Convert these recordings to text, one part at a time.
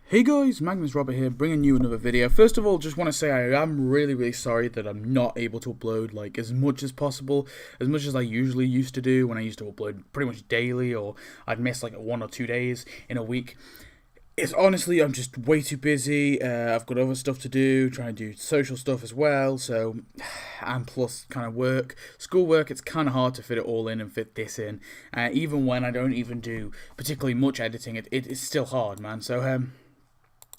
Hey guys, Magnus here, bringing you another video. First of all, just want to say I am really sorry that I'm not able to upload like as much as possible, as much as I usually used to do when I used to upload pretty much daily, or I'd miss like 1 or 2 days in a week. It's honestly, I'm just way too busy. I've got other stuff to do, trying to do social stuff as well. So, and plus kind of work, schoolwork. It's kind of hard to fit it all in and fit this in. Even when I don't even do particularly much editing, it's still hard, man. So,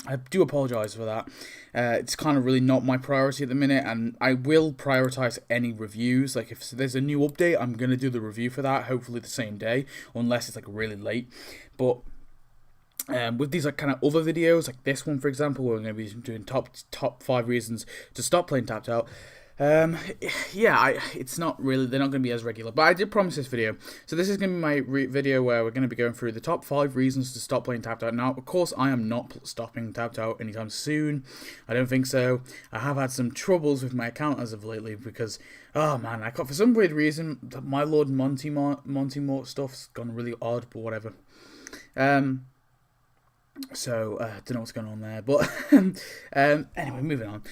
I do apologise for that. It's kind of really not my priority at the minute, and I will prioritise any reviews. Like if there's a new update, I'm going to do the review for that, hopefully the same day, unless it's like really late. But with these like kind of other videos, like this one for example, where we're going to be doing top 5 reasons to stop playing Tapped Out. It's not really, they're not going to be as regular, but I did promise this video. So this is going to be my video where we're going to be going through the top 5 reasons to stop playing Tapped Out. Now, of course, I am not stopping Tapped Out anytime soon. I don't think so. I have had some troubles with my account as of lately because, oh man, I got, for some weird reason, my Lord Monty Mort stuff's gone really odd, but whatever. So, don't know what's going on there, but anyway, moving on.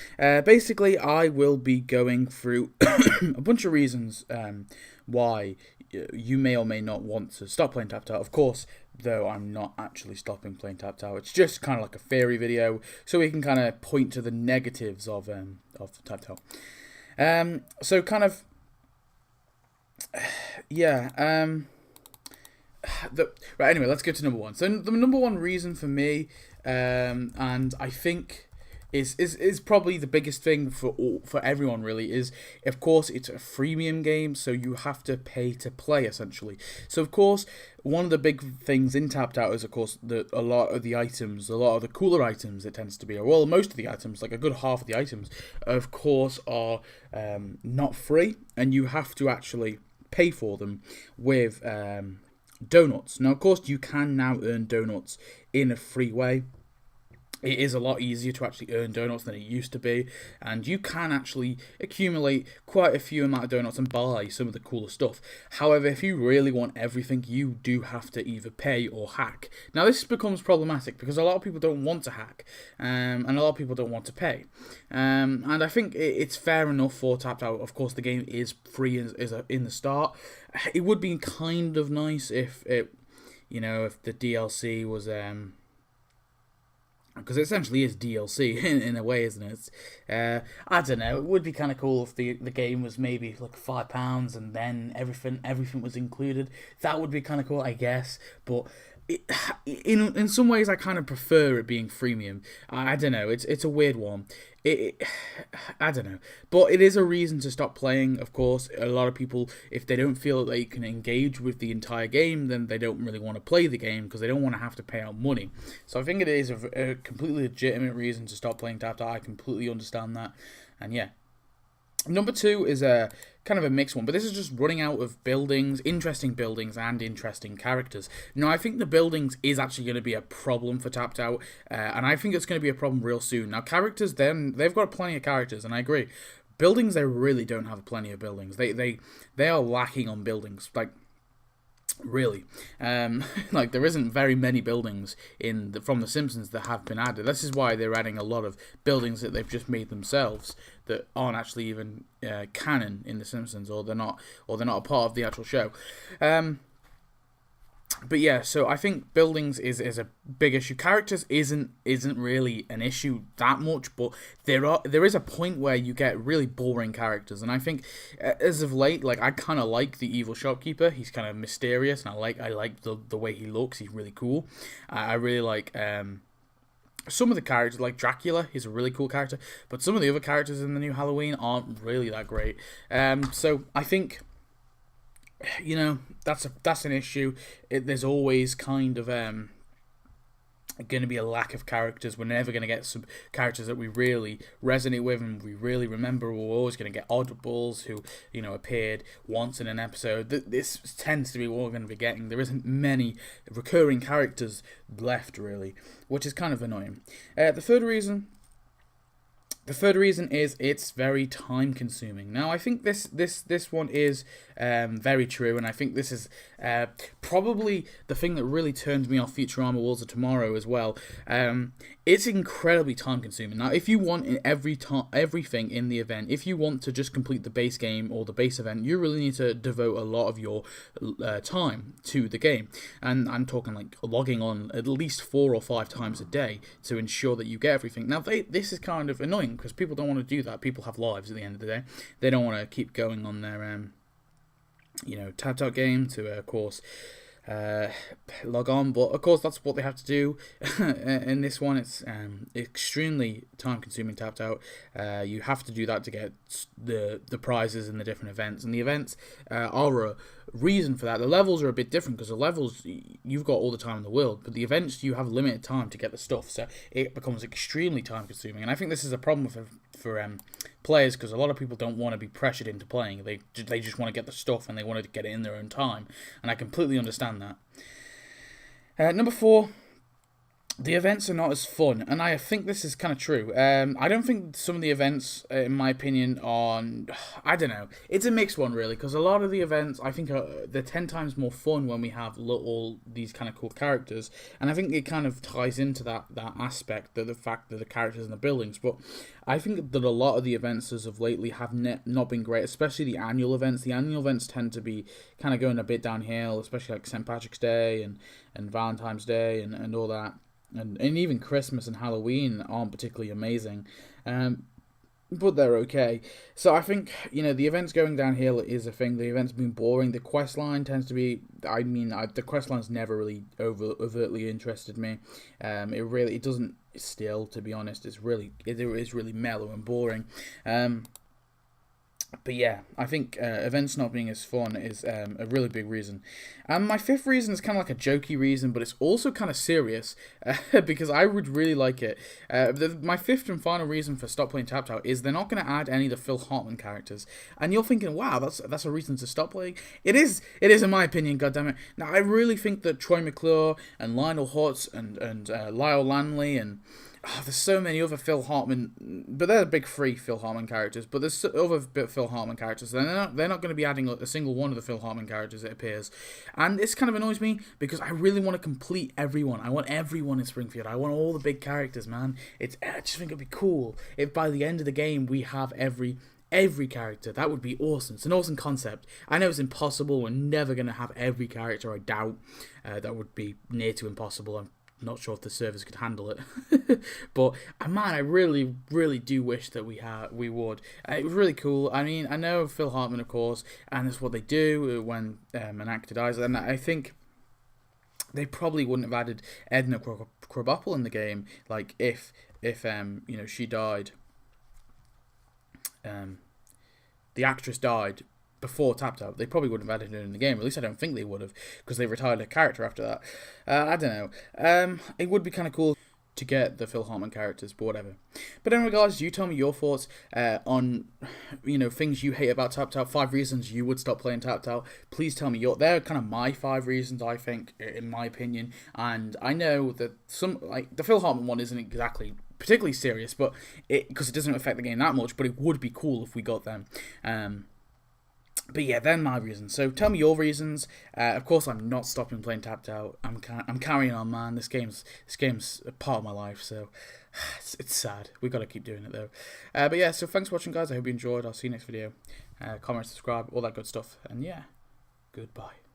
Basically, I will be going through a bunch of reasons why you may or may not want to stop playing Tapped Out. Of course, though, I'm not actually stopping playing Tapped Out. It's just kind of like a theory video, so we can kind of point to the negatives of Tapped Out. So kind of, yeah. Right, anyway, let's go to number 1. So the number 1 reason for me, and I think is probably the biggest thing for everyone really, is of course it's a freemium game, so you have to pay to play essentially. So of course one of the big things in Tapped Out is of course that a lot of the items, a lot of the cooler items, it tends to be, or well, most of the items, like a good half of the items, of course are not free, and you have to actually pay for them with donuts. Now, of course, you can now earn donuts in a free way. It is a lot easier to actually earn donuts than it used to be, and you can actually accumulate quite a few amount of donuts and buy some of the cooler stuff. However, if you really want everything, you do have to either pay or hack. Now, this becomes problematic because a lot of people don't want to hack, and a lot of people don't want to pay. And I think it's fair enough for Tapped Out. Of course, the game is free in the start. It would be kind of nice if if the DLC was because it essentially is DLC in a way, isn't it? I don't know. It would be kind of cool if the game was maybe like £5 and then everything was included. That would be kind of cool, I guess. But in some ways, I kind of prefer it being freemium. I don't know. It's a weird one. I don't know, but it is a reason to stop playing. Of course, a lot of people, if they don't feel that they can engage with the entire game, then they don't really want to play the game because they don't want to have to pay out money. So I think it is a completely legitimate reason to stop playing Tapped Out. I completely understand that, and yeah. Number 2 is a kind of a mixed one, but this is just running out of buildings, and interesting characters. Now, I think the buildings is actually going to be a problem for Tapped Out, and I think it's going to be a problem real soon. Now, characters, then they've got plenty of characters, and I agree. Buildings, they really don't have plenty of buildings. They are lacking on buildings, like. Really, like there isn't very many buildings from the Simpsons that have been added. This is why they're adding a lot of buildings that they've just made themselves that aren't actually even canon in the Simpsons, or they're not a part of the actual show. But yeah, so I think buildings is a big issue. Characters isn't really an issue that much, but there is a point where you get really boring characters, and I think as of late, like I kind of like the evil shopkeeper. He's kind of mysterious, and I like the way he looks. He's really cool. I really like some of the characters, like Dracula. He's a really cool character, but some of the other characters in the new Halloween aren't really that great. So I think, that's an issue. There's always kind of going to be a lack of characters. We're never going to get some characters that we really resonate with and we really remember. We're always going to get oddballs who appeared once in an episode. This tends to be what we're going to be getting. There isn't many recurring characters left really, which is kind of annoying. The third reason is it's very time consuming. Now I think this one is very true, and I think this is probably the thing that really turns me off Futurama Worlds of Tomorrow as well. It's incredibly time consuming. Now, if you want everything in the event, if you want to just complete the base game or the base event, you really need to devote a lot of your time to the game. And I'm talking like logging on at least 4 or 5 times a day to ensure that you get everything. Now, this is kind of annoying because people don't want to do that. People have lives at the end of the day. They don't want to keep going on their tap game to, of course, log on, but of course that's what they have to do. In this one, it's extremely time consuming. Tapped out, you have to do that to get the prizes in the different events, and the events are a reason for that. The levels are a bit different because the levels you've got all the time in the world, but the events you have limited time to get the stuff, so it becomes extremely time consuming. And I think this is a problem for players, because a lot of people don't want to be pressured into playing. They just want to get the stuff and they want to get it in their own time, and I completely understand that. Number 4, the events are not as fun, and I think this is kind of true. I don't think some of the events, in my opinion, I don't know. It's a mixed one, really, because a lot of the events, I think, they're 10 times more fun when we have all these kind of cool characters, and I think it kind of ties into that aspect, the fact that the characters and the buildings, but I think that a lot of the events as of lately have not been great, especially the annual events. The annual events tend to be kind of going a bit downhill, especially like St. Patrick's Day and Valentine's Day and all that. And even Christmas and Halloween aren't particularly amazing, but they're okay. So I think, the events going downhill is a thing. The events being boring. The quest line tends to be, the quest line's never really overtly interested me. It doesn't still, to be honest. It is really mellow and boring. But yeah, I think events not being as fun is a really big reason. And my 5th reason is kind of like a jokey reason, but it's also kind of serious because I would really like it. My 5th and final reason for stop playing Tapped Out is they're not going to add any of the Phil Hartman characters. And you're thinking, wow, that's a reason to stop playing. It is in my opinion, goddammit. Now, I really think that Troy McClure and Lionel Hutz and Lyle Lanley and there's so many other Phil Hartman, but they're the big 3 Phil Hartman characters. But there's other Phil Hartman characters. They're not going to be adding a single one of the Phil Hartman characters, it appears. And this kind of annoys me because I really want to complete everyone. I want everyone in Springfield. I want all the big characters, man. I just think it'd be cool if by the end of the game we have every character. That would be awesome. It's an awesome concept. I know it's impossible. We're never going to have every character. I doubt that would be near to impossible. I'm not sure if the servers could handle it. But man, I really, really do wish that we would. It was really cool. I mean, I know Phil Hartman, of course, and it's what they do when an actor dies. And I think they probably wouldn't have added Edna Krabappel in the game, like if she died. The actress died before Tapped Out. They probably wouldn't have added her in the game. At least I don't think they would have, because they retired her character after that. I don't know. It would be kind of cool to get the Phil Hartman characters, but whatever. But anyway, guys, you tell me your thoughts on things you hate about Tapped Out. 5 reasons you would stop playing Tapped Out. Please tell me they're kind of my 5 reasons, I think, in my opinion. And I know that the Phil Hartman one isn't exactly particularly serious, but because it doesn't affect the game that much. But it would be cool if we got them. But yeah, they're my reasons. So tell me your reasons. Of course, I'm not stopping playing Tapped Out. I'm carrying on, man. This game's a part of my life, so it's sad. We've got to keep doing it though. But yeah, so thanks for watching, guys. I hope you enjoyed. I'll see you next video. Comment, subscribe, all that good stuff. And yeah, goodbye.